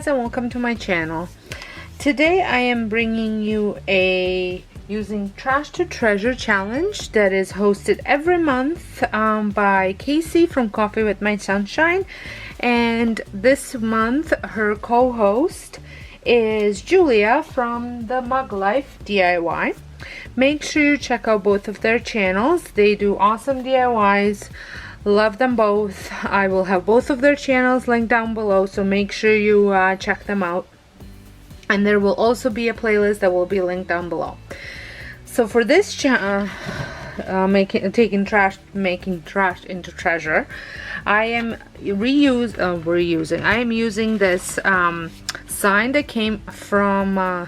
guys, and welcome to my channel. Today I am bringing you a using trash to treasure challenge that is hosted every month by Casey from Coffee with My Sunshine, and this month her co-host is Julia from the Mug Life DIY. Make sure you check out both of their channels. They do awesome DIYs. Love them both. I will have both of their channels linked down below, so make sure you check them out. And there will also be a playlist that will be linked down below. So for this channel, making trash into treasure, I am using this sign that came from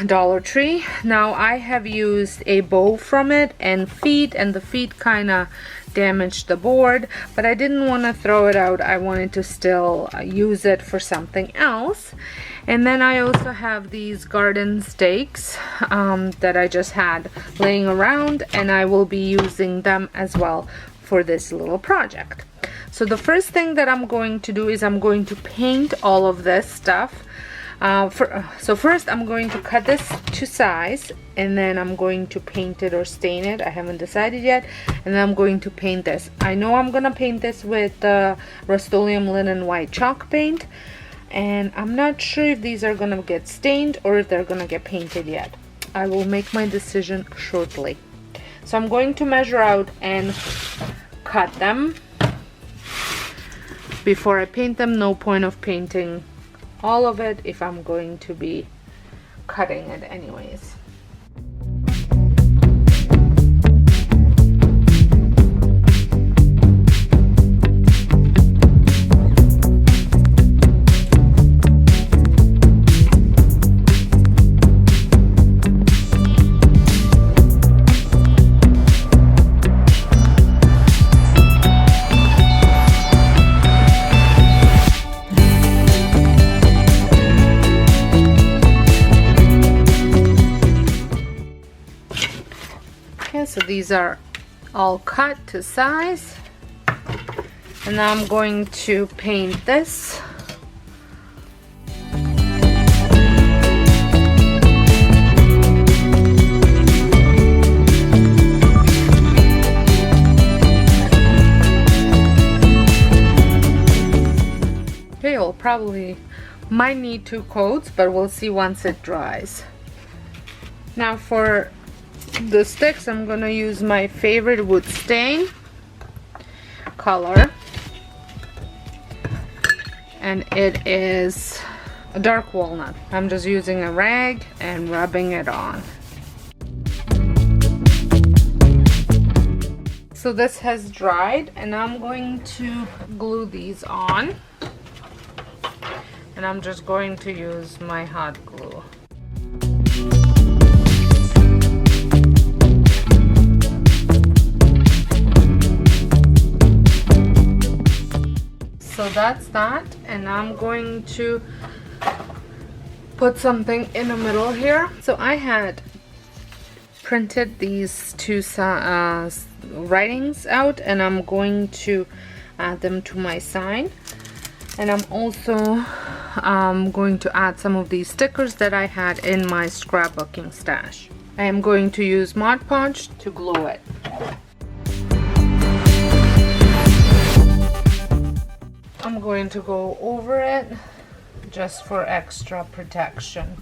Dollar Tree. Now I have used a bow from it and the feet kind of damaged the board, but I didn't want to throw it out. I wanted to still use it for something else. And then I also have these garden stakes that I just had laying around, and I will be using them as well for this little project. So the first thing that I'm going to do is I'm going to paint all of this stuff. So first I'm going to cut this to size, and then I'm going to paint it or stain it. I haven't decided yet. And then I'm going to paint this. I know I'm gonna paint this with Rust-Oleum Linen White Chalk paint, and I'm not sure if these are gonna get stained or if they're gonna get painted yet. I will make my decision shortly. So I'm going to measure out and cut them before I paint them. No point of painting all of it if I'm going to be cutting it anyways. So these are all cut to size, and now I'm going to paint this. Okay, I'll probably might need 2 coats, but we'll see once it dries. Now for the sticks, I'm gonna use my favorite wood stain color, and it is a dark walnut. I'm just using a rag and rubbing it on. So this has dried, and I'm going to glue these on, and I'm just going to use my hot glue. So that's that, and I'm going to put something in the middle here. So I had printed these 2 writings out, and I'm going to add them to my sign. And I'm also going to add some of these stickers that I had in my scrapbooking stash. I am going to use Mod Podge to glue it. I'm going to go over it just for extra protection.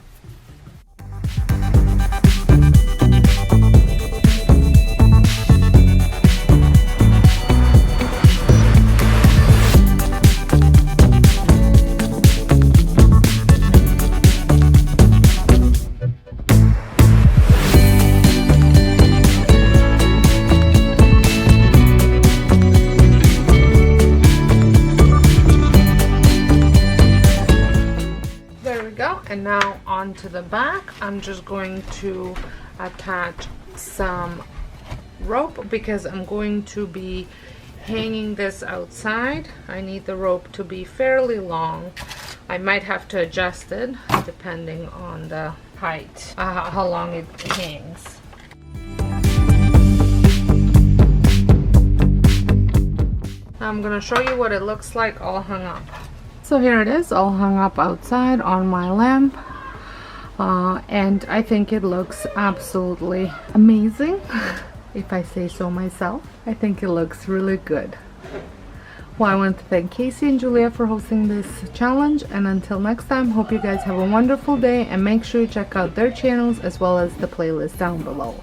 And now onto the back, I'm just going to attach some rope because I'm going to be hanging this outside. I need the rope to be fairly long. I might have to adjust it depending on the height, how long it hangs. I'm gonna show you what it looks like all hung up. So here it is, all hung up outside on my lamp. And I think it looks absolutely amazing, if I say so myself. I think it looks really good. Well, I want to thank Casey and Julia for hosting this challenge, and until next time, hope you guys have a wonderful day, and make sure you check out their channels as well as the playlist down below.